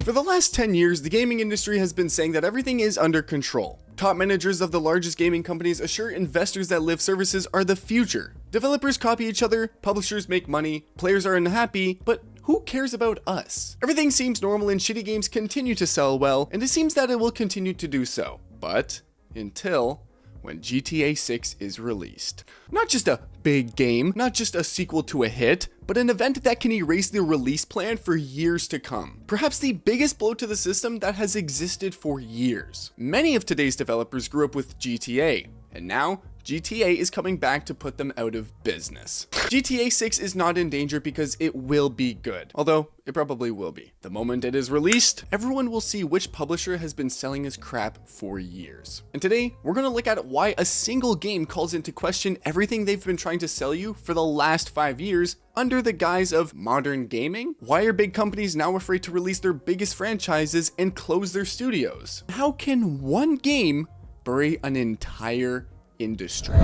For the last 10 years, the gaming industry has been saying that everything is under control. Top managers of the largest gaming companies assure investors that live services are the future. Developers copy each other, publishers make money, players are unhappy, but who cares about us? Everything seems normal and shitty games continue to sell well, and it seems that it will continue to do so. But until when GTA 6 is released. Not just a big game, not just a sequel to a hit, but an event that can erase the release plan for years to come. Perhaps the biggest blow to the system that has existed for years. Many of today's developers grew up with GTA, and now GTA is coming back to put them out of business. GTA 6 is not in danger because it will be good, although it probably will be. The moment it is released, everyone will see which publisher has been selling his crap for years. And today, we're gonna look at why a single game calls into question everything they've been trying to sell you for the last 5 years under the guise of modern gaming. Why are big companies now afraid to release their biggest franchises and close their studios? How can one game bury an entire industry?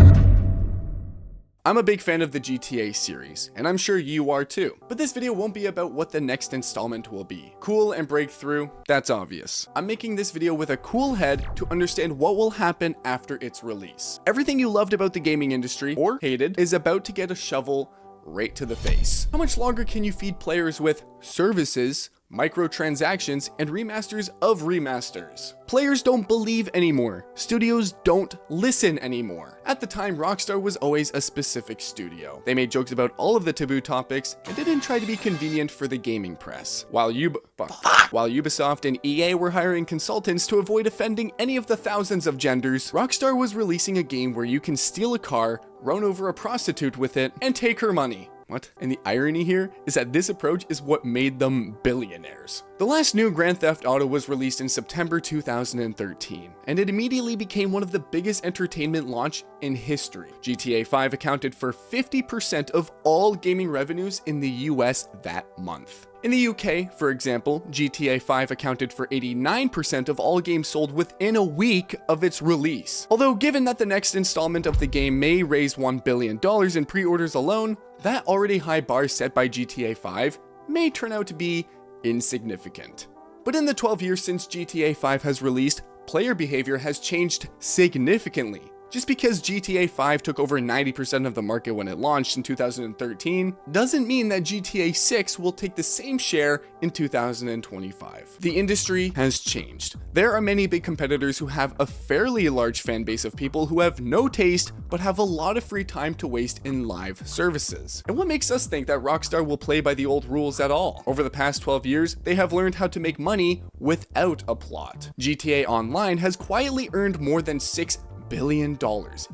I'm a big fan of the GTA series, and I'm sure you are too. But this video won't be about what the next installment will be. Cool and breakthrough, that's obvious. I'm making this video with a cool head to understand what will happen after its release. Everything you loved about the gaming industry, or hated, is about to get a shovel right to the face. How much longer can you feed players with services, microtransactions, and remasters of remasters? Players don't believe anymore. Studios don't listen anymore. At the time, Rockstar was always a specific studio. They made jokes about all of the taboo topics and didn't try to be convenient for the gaming press. While Ubisoft and EA were hiring consultants to avoid offending any of the thousands of genders, Rockstar was releasing a game where you can steal a car, run over a prostitute with it, and take her money. What? And the irony here is that this approach is what made them billionaires. The last new Grand Theft Auto was released in September 2013, and it immediately became one of the biggest entertainment launch in history. GTA 5 accounted for 50% of all gaming revenues in the US that month. In the UK, for example, GTA 5 accounted for 89% of all games sold within a week of its release. Although given that the next installment of the game may raise $1 billion in pre-orders alone, that already high bar set by GTA 5 may turn out to be insignificant. But in the 12 years since GTA 5 has released, player behavior has changed significantly. Just because GTA 5 took over 90% of the market when it launched in 2013 doesn't mean that GTA 6 will take the same share in 2025. The industry has changed. There are many big competitors who have a fairly large fan base of people who have no taste but have a lot of free time to waste in live services. And what makes us think that Rockstar will play by the old rules at all? Over the past 12 years, they have learned how to make money without a plot. GTA Online has quietly earned more than $6 billion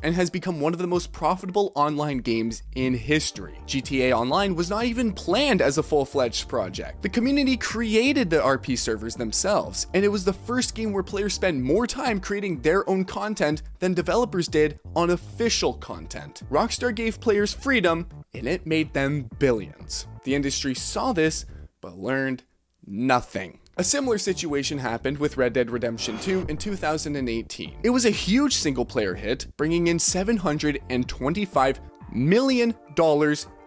and has become one of the most profitable online games in history. GTA Online was not even planned as a full-fledged project. The community created the RP servers themselves, and it was the first game where players spent more time creating their own content than developers did on official content. Rockstar gave players freedom, and it made them billions. The industry saw this, but learned nothing. A similar situation happened with Red Dead Redemption 2 in 2018. It was a huge single-player hit, bringing in $725 million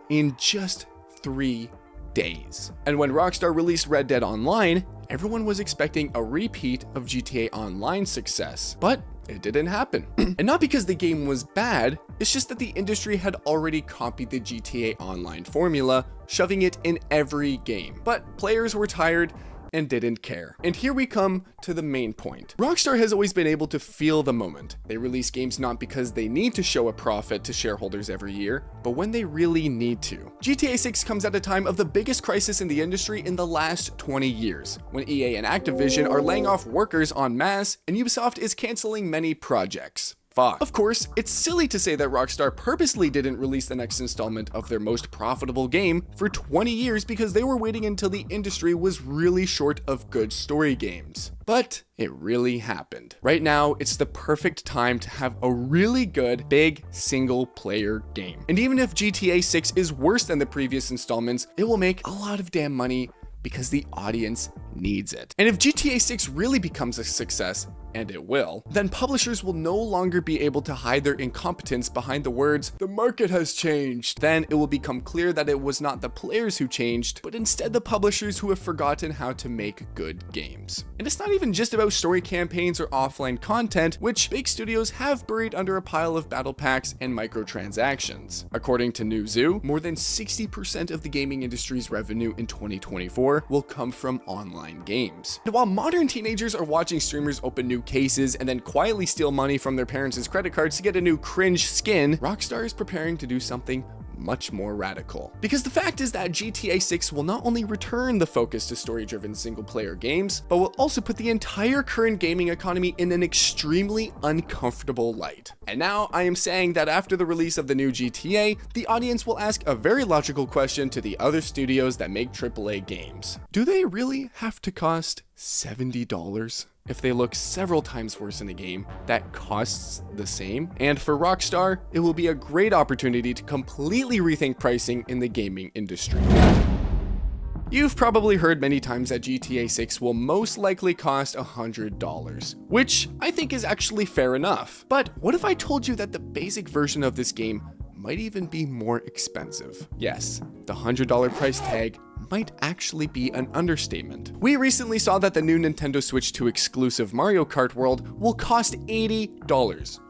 in just 3 days. And when Rockstar released Red Dead Online, everyone was expecting a repeat of GTA Online's success, but it didn't happen. And not because the game was bad, it's just that the industry had already copied the GTA Online formula, shoving it in every game. But players were tired and didn't care. And here we come to the main point. Rockstar has always been able to feel the moment. They release games not because they need to show a profit to shareholders every year, but when they really need to. GTA 6 comes at a time of the biggest crisis in the industry in the last 20 years, when EA and Activision are laying off workers en masse, and Ubisoft is canceling many projects. Of course, it's silly to say that Rockstar purposely didn't release the next installment of their most profitable game for 20 years because they were waiting until the industry was really short of good story games. But it really happened. Right now, it's the perfect time to have a really good, big, single-player game. And even if GTA 6 is worse than the previous installments, it will make a lot of damn money because the audience needs it. And if GTA 6 really becomes a success, and it will, then publishers will no longer be able to hide their incompetence behind the words, "The market has changed." Then it will become clear that it was not the players who changed, but instead the publishers who have forgotten how to make good games. And it's not even just about story campaigns or offline content, which big studios have buried under a pile of battle packs and microtransactions. According to Newzoo, more than 60% of the gaming industry's revenue in 2024 will come from online games. And while modern teenagers are watching streamers open new cases and then quietly steal money from their parents' credit cards to get a new cringe skin, Rockstar is preparing to do something much more radical. Because the fact is that GTA 6 will not only return the focus to story-driven single-player games, but will also put the entire current gaming economy in an extremely uncomfortable light. And now I am saying that after the release of the new GTA, the audience will ask a very logical question to the other studios that make AAA games. Do they really have to cost $70? If they look several times worse in a game that costs the same? And for Rockstar, it will be a great opportunity to completely rethink pricing in the gaming industry. You've probably heard many times that GTA 6 will most likely cost $100, which I think is actually fair enough. But what if I told you that the basic version of this game might even be more expensive? Yes, the $100 price tag might actually be an understatement. We recently saw that the new Nintendo Switch 2 exclusive Mario Kart World will cost $80.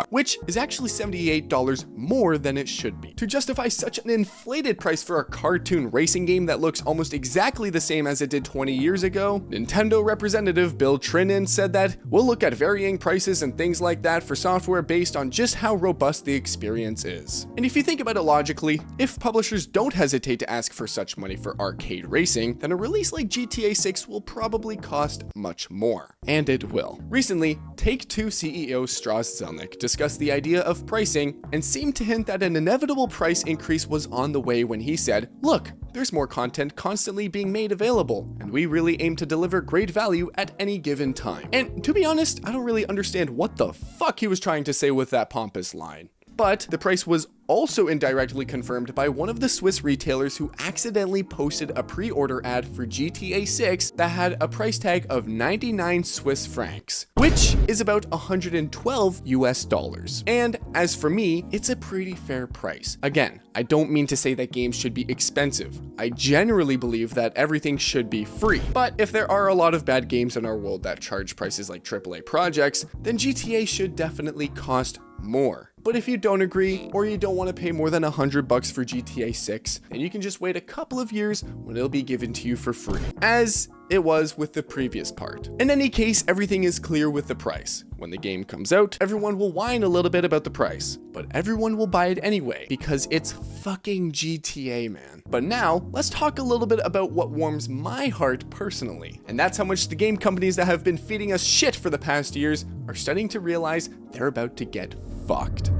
Which is actually $78 more than it should be. To justify such an inflated price for a cartoon racing game that looks almost exactly the same as it did 20 years ago, Nintendo representative Bill Trinen said that we'll look at varying prices and things like that for software based on just how robust the experience is. And if you think about it logically, if publishers don't hesitate to ask for such money for arcade racing, then a release like GTA 6 will probably cost much more. And it will. Recently, Take-Two CEO Strauss Zelnick discussed the idea of pricing and seemed to hint that an inevitable price increase was on the way when he said, "Look, there's more content constantly being made available, and we really aim to deliver great value at any given time." And to be honest, I don't really understand what the fuck he was trying to say with that pompous line. But the price was also indirectly confirmed by one of the Swiss retailers who accidentally posted a pre-order ad for GTA 6 that had a price tag of 99 Swiss francs, which is about $112 US. And as for me, it's a pretty fair price. Again, I don't mean to say that games should be expensive. I generally believe that everything should be free. But if there are a lot of bad games in our world that charge prices like AAA projects, then GTA should definitely cost more. But if you don't agree, or you don't want to pay more than $100 for GTA 6, then you can just wait a couple of years when it'll be given to you for free, as it was with the previous part. In any case, everything is clear with the price. When the game comes out, everyone will whine a little bit about the price, but everyone will buy it anyway, because it's fucking GTA, man. But now, let's talk a little bit about what warms my heart personally, and that's how much the game companies that have been feeding us shit for the past years are starting to realize they're about to get fucked.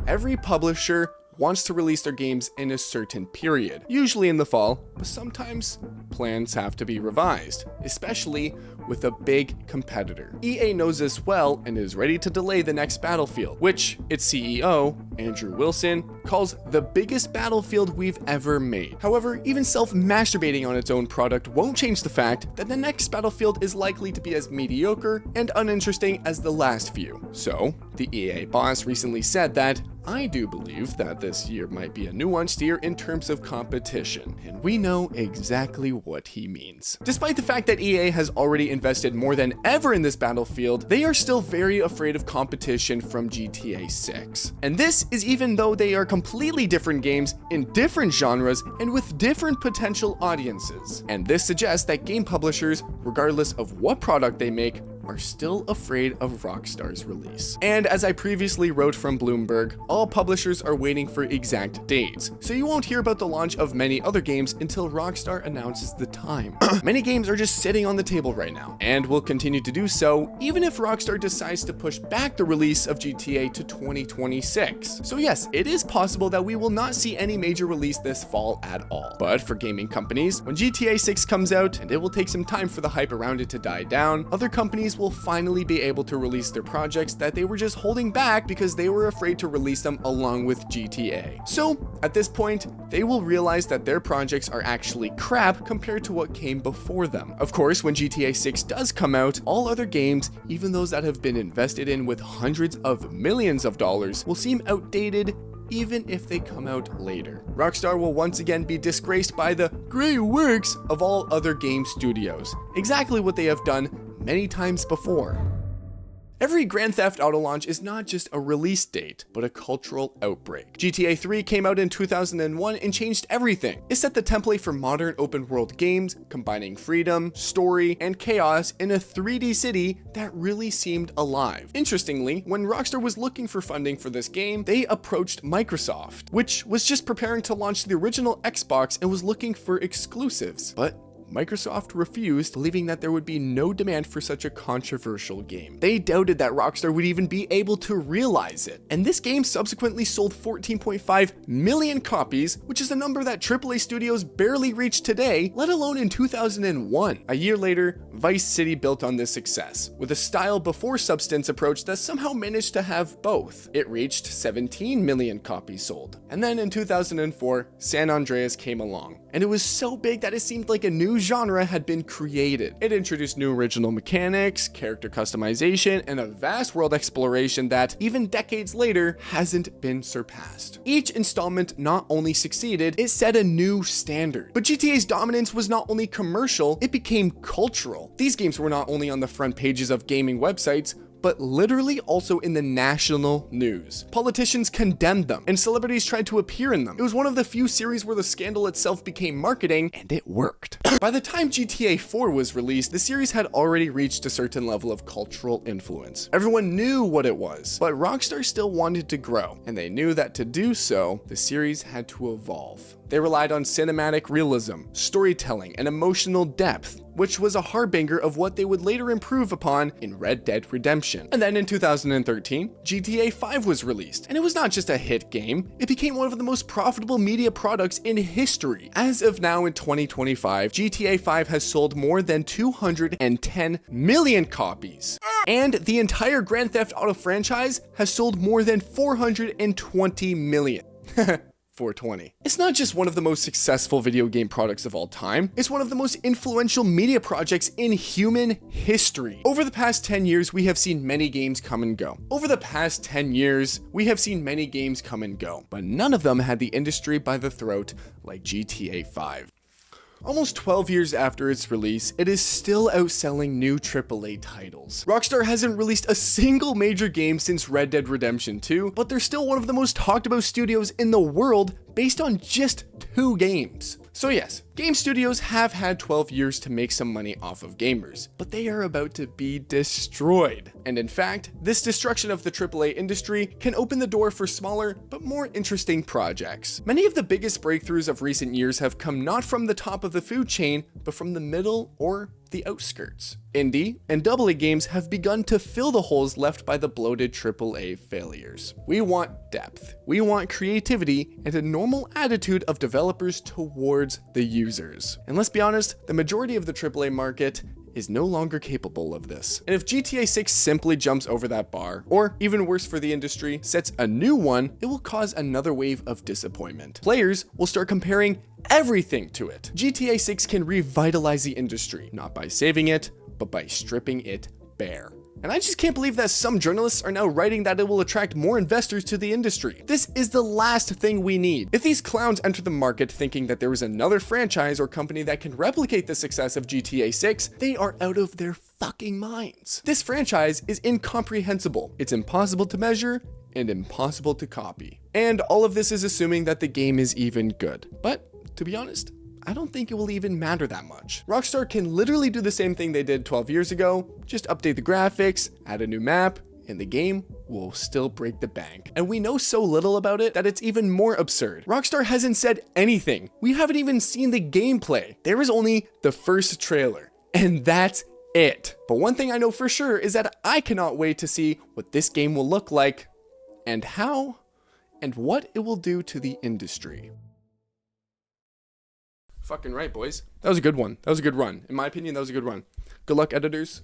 Every publisher wants to release their games in a certain period, usually in the fall, but sometimes plans have to be revised, especially with a big competitor. EA knows this well and is ready to delay the next Battlefield, which its CEO, Andrew Wilson, calls the biggest Battlefield we've ever made. However, even self-masturbating on its own product won't change the fact that the next Battlefield is likely to be as mediocre and uninteresting as the last few. So, the EA boss recently said that, "I do believe that this year might be a nuanced year in terms of competition," and we know exactly what he means. Despite the fact that EA has already invested more than ever in this Battlefield, they are still very afraid of competition from GTA 6. And this is even though they are completely different games in different genres and with different potential audiences. And this suggests that game publishers, regardless of what product they make, are still afraid of Rockstar's release. And as I previously wrote from Bloomberg, all publishers are waiting for exact dates, so you won't hear about the launch of many other games until Rockstar announces the time. Many games are just sitting on the table right now, and will continue to do so even if Rockstar decides to push back the release of GTA to 2026. So yes, it is possible that we will not see any major release this fall at all. But for gaming companies, when GTA 6 comes out, and it will take some time for the hype around it to die down, other companies companies will finally be able to release their projects that they were just holding back because they were afraid to release them along with GTA. So at this point, they will realize that their projects are actually crap compared to what came before them. Of course, when GTA 6 does come out, all other games, even those that have been invested in with hundreds of millions of dollars, will seem outdated even if they come out later. Rockstar will once again be disgraced by the great works of all other game studios, exactly what they have done many times before. Every Grand Theft Auto launch is not just a release date, but a cultural outbreak. GTA 3 came out in 2001 and changed everything. It set the template for modern open world games, combining freedom, story, and chaos in a 3D city that really seemed alive. Interestingly, when Rockstar was looking for funding for this game, they approached Microsoft, which was just preparing to launch the original Xbox and was looking for exclusives. But Microsoft refused, believing that there would be no demand for such a controversial game. They doubted that Rockstar would even be able to realize it. And this game subsequently sold 14.5 million copies, which is a number that AAA studios barely reach today, let alone in 2001. A year later, Vice City built on this success, with a style before substance approach that somehow managed to have both. It reached 17 million copies sold. And then in 2004, San Andreas came along, and it was so big that it seemed like a new genre had been created. It introduced new original mechanics, character customization, and a vast world exploration that, even decades later, hasn't been surpassed. Each installment not only succeeded, it set a new standard. But GTA's dominance was not only commercial, it became cultural. These games were not only on the front pages of gaming websites, but literally also in the national news. Politicians condemned them, and celebrities tried to appear in them. It was one of the few series where the scandal itself became marketing, and it worked. By the time GTA 4 was released, the series had already reached a certain level of cultural influence. Everyone knew what it was, but Rockstar still wanted to grow, and they knew that to do so, the series had to evolve. They relied on cinematic realism, storytelling, and emotional depth, which was a harbinger of what they would later improve upon in Red Dead Redemption. And then in 2013, GTA 5 was released, and it was not just a hit game, it became one of the most profitable media products in history. As of now in 2025, GTA 5 has sold more than 210 million copies. And the entire Grand Theft Auto franchise has sold more than 420 million. 420. It's not just one of the most successful video game products of all time, it's one of the most influential media projects in human history. Over the past 10 years, we have seen many games come and go. But none of them had the industry by the throat like GTA 5. Almost 12 years after its release, it is still outselling new AAA titles. Rockstar hasn't released a single major game since Red Dead Redemption 2, but they're still one of the most talked about studios in the world based on just 2 games. So yes, game studios have had 12 years to make some money off of gamers, but they are about to be destroyed. And in fact, this destruction of the AAA industry can open the door for smaller but more interesting projects. Many of the biggest breakthroughs of recent years have come not from the top of the food chain, but from the middle or the outskirts. Indie and AA games have begun to fill the holes left by the bloated AAA failures. We want depth, we want creativity, and a normal attitude of developers towards the users. And let's be honest, the majority of the AAA market is no longer capable of this. And if GTA 6 simply jumps over that bar, or even worse for the industry, sets a new one, it will cause another wave of disappointment. Players will start comparing everything to it. GTA 6 can revitalize the industry, not by saving it, but by stripping it bare. And I just can't believe that some journalists are now writing that it will attract more investors to the industry. This is the last thing we need. If these clowns enter the market thinking that there is another franchise or company that can replicate the success of GTA 6, they are out of their fucking minds. This franchise is incomprehensible. It's impossible to measure and impossible to copy. And all of this is assuming that the game is even good. But to be honest, I don't think it will even matter that much. Rockstar can literally do the same thing they did 12 years ago, just update the graphics, add a new map, and the game will still break the bank. And we know so little about it that it's even more absurd. Rockstar hasn't said anything. We haven't even seen the gameplay. There is only the first trailer, and that's it. But one thing I know for sure is that I cannot wait to see what this game will look like, and how, and what it will do to the industry. Fucking right, boys. That was a good one. That was a good run. In my opinion, that was a good run. Good luck, editors.